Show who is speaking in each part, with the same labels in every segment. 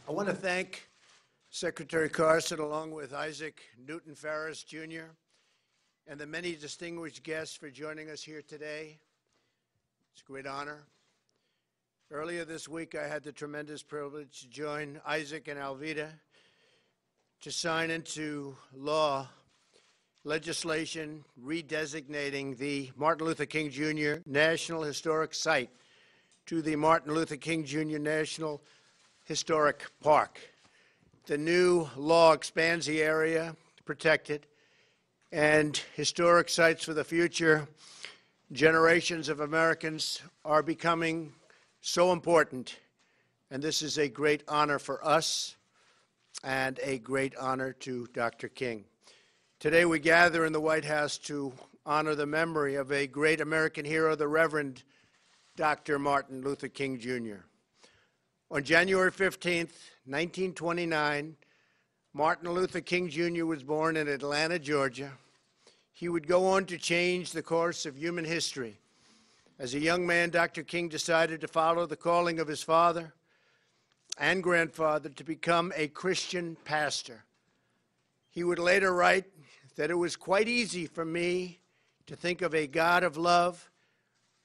Speaker 1: I want to thank Secretary Carson, along with Isaac Newton Ferris, Jr., and the many distinguished guests for joining us here today. It's a great honor. Earlier this week, I had the tremendous privilege to join Isaac and Alveda to sign into law legislation redesignating the Martin Luther King Jr. National Historic Site to the Martin Luther King Jr. National Historic Park. The new law expands the area protected, and historic sites for the future generations of Americans are becoming so important, and this is a great honor for us and a great honor to Dr. King. Today we gather in the White House to honor the memory of a great American hero, the Reverend Dr. Martin Luther King Jr. On January 15th, 1929, Martin Luther King Jr. was born in Atlanta, Georgia. He would go on to change the course of human history. As a young man, Dr. King decided to follow the calling of his father and grandfather to become a Christian pastor. He would later write that it was quite easy for me to think of a God of love,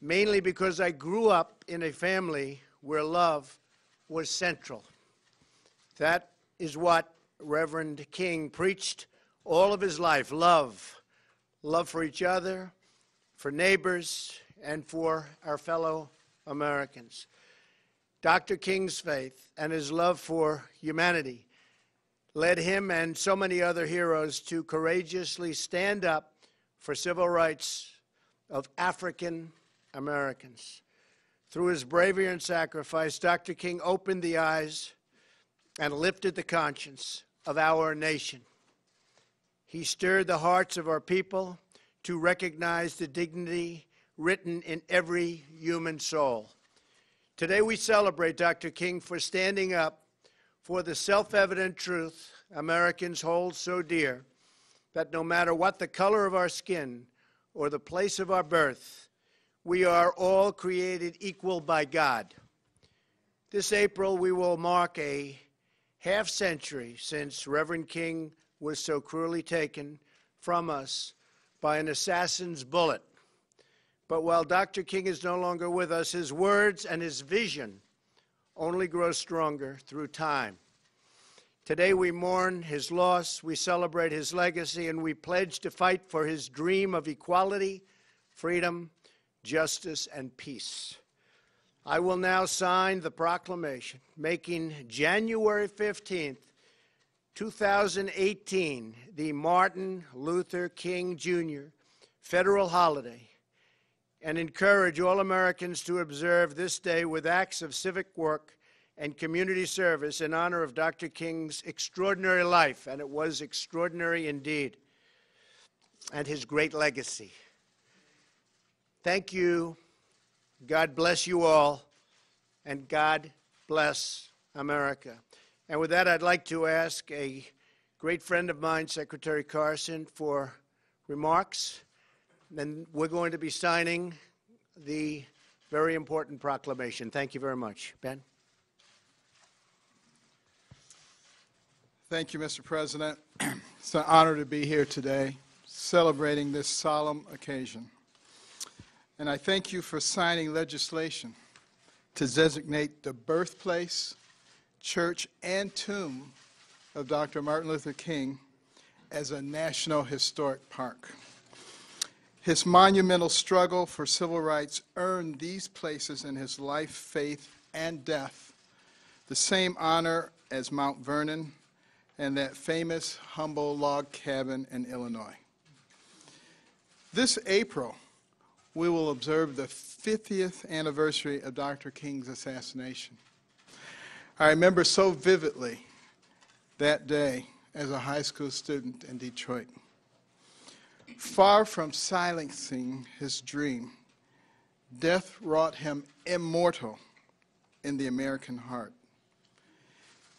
Speaker 1: mainly because I grew up in a family where love was central. That is what Reverend King preached all of his life: love. Love for each other, for neighbors, and for our fellow Americans. Dr. King's faith and his love for humanity led him and so many other heroes to courageously stand up for civil rights of African Americans. Through his bravery and sacrifice, Dr. King opened the eyes and lifted the conscience of our nation. He stirred the hearts of our people to recognize the dignity written in every human soul. Today we celebrate Dr. King for standing up for the self-evident truth Americans hold so dear, that no matter what the color of our skin or the place of our birth, we are all created equal by God. This April, we will mark a half-century since Reverend King was so cruelly taken from us by an assassin's bullet. But while Dr. King is no longer with us, his words and his vision only grow stronger through time. Today we mourn his loss, we celebrate his legacy, and we pledge to fight for his dream of equality, freedom, justice, and peace. I will now sign the proclamation making January 15th, 2018 the Martin Luther King Jr. federal holiday, and encourage all Americans to observe this day with acts of civic work and community service in honor of Dr. King's extraordinary life, and it was extraordinary indeed, and his great legacy. Thank you. God bless you all, and God bless America. And with that, I'd like to ask a great friend of mine, Secretary Carson, for remarks. Then we're going to be signing the very important proclamation. Thank you very much. Ben?
Speaker 2: Thank you, Mr. President. It's an honor to be here today, celebrating this solemn occasion. And I thank you for signing legislation to designate the birthplace, church, and tomb of Dr. Martin Luther King as a National Historic Park. His monumental struggle for civil rights earned these places in his life, faith, and death the same honor as Mount Vernon and that famous humble log cabin in Illinois. This April, we will observe the 50th anniversary of Dr. King's assassination. I remember so vividly that day as a high school student in Detroit. Far from silencing his dream, death wrought him immortal in the American heart.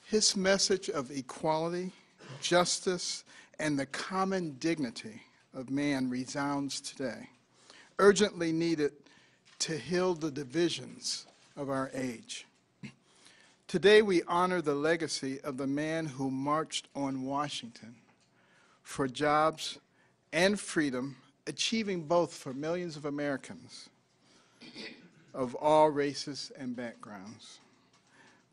Speaker 2: His message of equality, justice, and the common dignity of man resounds today, urgently needed to heal the divisions of our age. Today we honor the legacy of the man who marched on Washington for jobs and freedom, achieving both for millions of Americans of all races and backgrounds.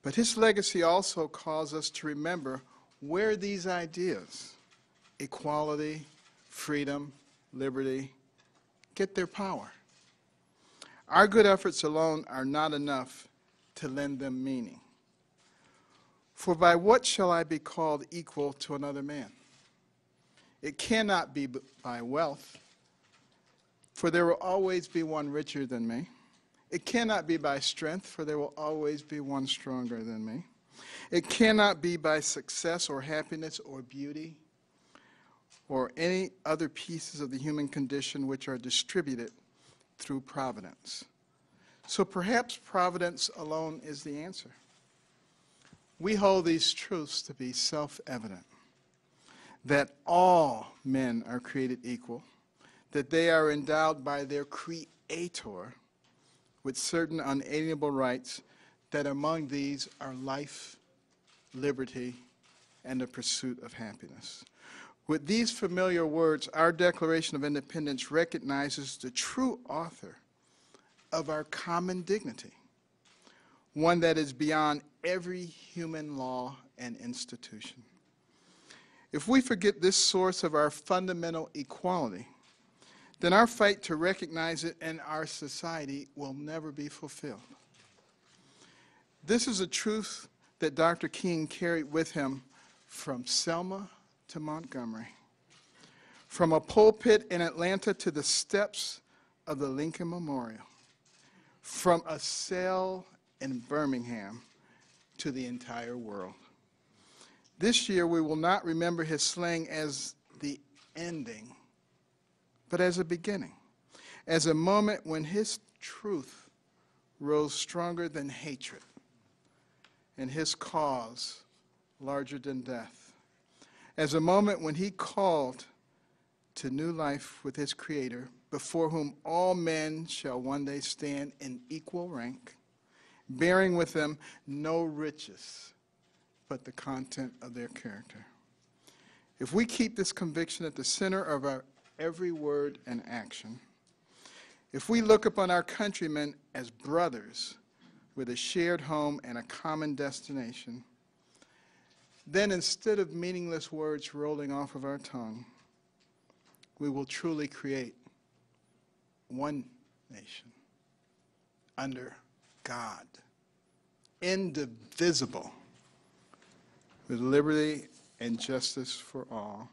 Speaker 2: But his legacy also calls us to remember where these ideas, equality, freedom, liberty, get their power. Our good efforts alone are not enough to lend them meaning. For by what shall I be called equal to another man? It cannot be by wealth, for there will always be one richer than me. It cannot be by strength, for there will always be one stronger than me. It cannot be by success or happiness or beauty or any other pieces of the human condition which are distributed through providence. So perhaps providence alone is the answer. We hold these truths to be self-evident, that all men are created equal, that they are endowed by their Creator with certain unalienable rights, that among these are life, liberty, and the pursuit of happiness. With these familiar words, our Declaration of Independence recognizes the true author of our common dignity, one that is beyond every human law and institution. If we forget this source of our fundamental equality, then our fight to recognize it in our society will never be fulfilled. This is a truth that Dr. King carried with him from Selma to Montgomery, from a pulpit in Atlanta to the steps of the Lincoln Memorial, from a cell in Birmingham to the entire world. This year we will not remember his slaying as the ending, but as a beginning, as a moment when his truth rose stronger than hatred and his cause larger than death, as a moment when he called to new life with his Creator, before whom all men shall one day stand in equal rank, bearing with them no riches but the content of their character. If we keep this conviction at the center of our every word and action, if we look upon our countrymen as brothers with a shared home and a common destination, then instead of meaningless words rolling off of our tongue, we will truly create one nation under God, indivisible, with liberty and justice for all.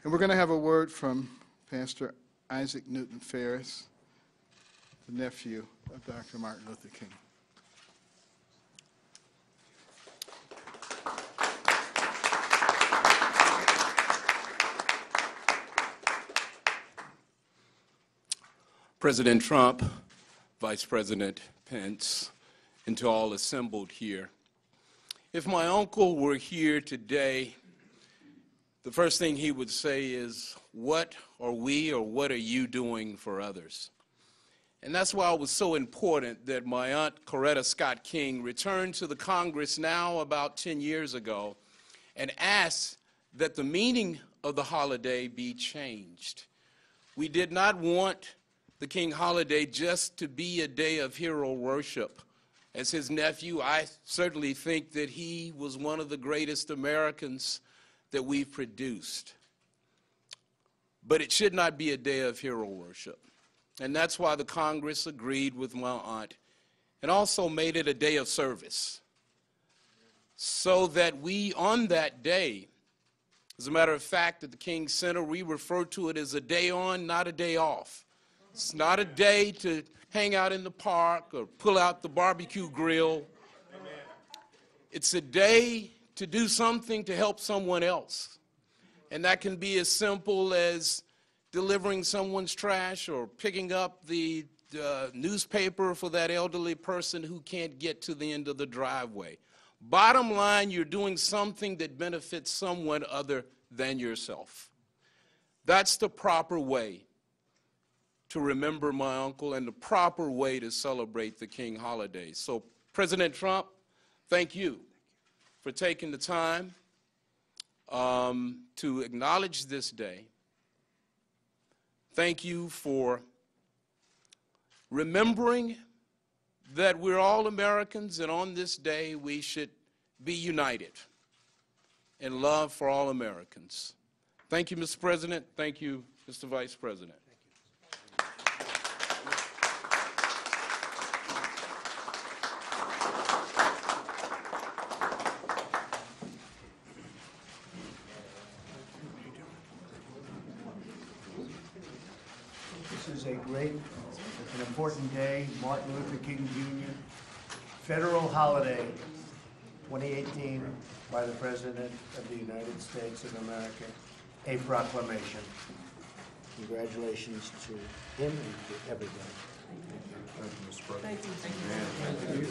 Speaker 2: And we're going to have a word from Pastor Isaac Newton Ferris, the nephew of Dr. Martin Luther King.
Speaker 3: President Trump, Vice President Pence, and to all assembled here. If my uncle were here today, the first thing he would say is, what are we or what are you doing for others? And that's why it was so important that my aunt Coretta Scott King returned to the Congress now about 10 years ago and asked that the meaning of the holiday be changed. We did not want the King holiday just to be a day of hero worship. As his nephew, I certainly think that he was one of the greatest Americans that we've produced. But it should not be a day of hero worship. And that's why the Congress agreed with my aunt and also made it a day of service. So that we, on that day, as a matter of fact, at the King Center, we refer to it as a day on, not a day off. It's not a day to hang out in the park or pull out the barbecue grill. Amen. It's a day to do something to help someone else. And that can be as simple as delivering someone's trash or picking up the newspaper for that elderly person who can't get to the end of the driveway. Bottom line, you're doing something that benefits someone other than yourself. That's the proper way to remember my uncle and the proper way to celebrate the King holiday. So, President Trump, thank you for taking the time to acknowledge this day. Thank you for remembering that we're all Americans, and on this day we should be united in love for all Americans. Thank you, Mr. President. Thank you, Mr. Vice President.
Speaker 1: This is a great, an important day, Martin Luther King Jr. federal holiday, 2018, by the President of the United States of America, a proclamation. Congratulations to him and to everybody. Thank you, Mr. President.
Speaker 4: Thank you. Thank you.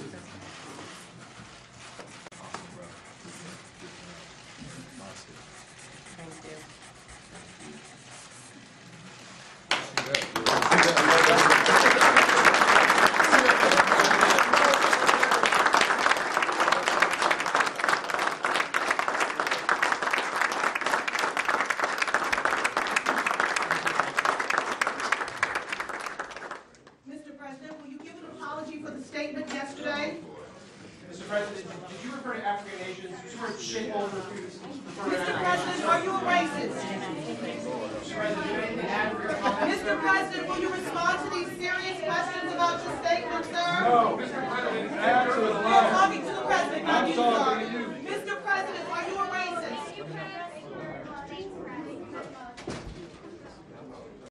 Speaker 5: Mr. President, will you give an apology for the statement yesterday?
Speaker 6: Mr. President, did you refer to African nations? You were shitballs
Speaker 5: Mr. President, are you a racist? Mr. President, will you respond to these serious questions about your statement, sir?
Speaker 6: No, Mr. President, absolutely.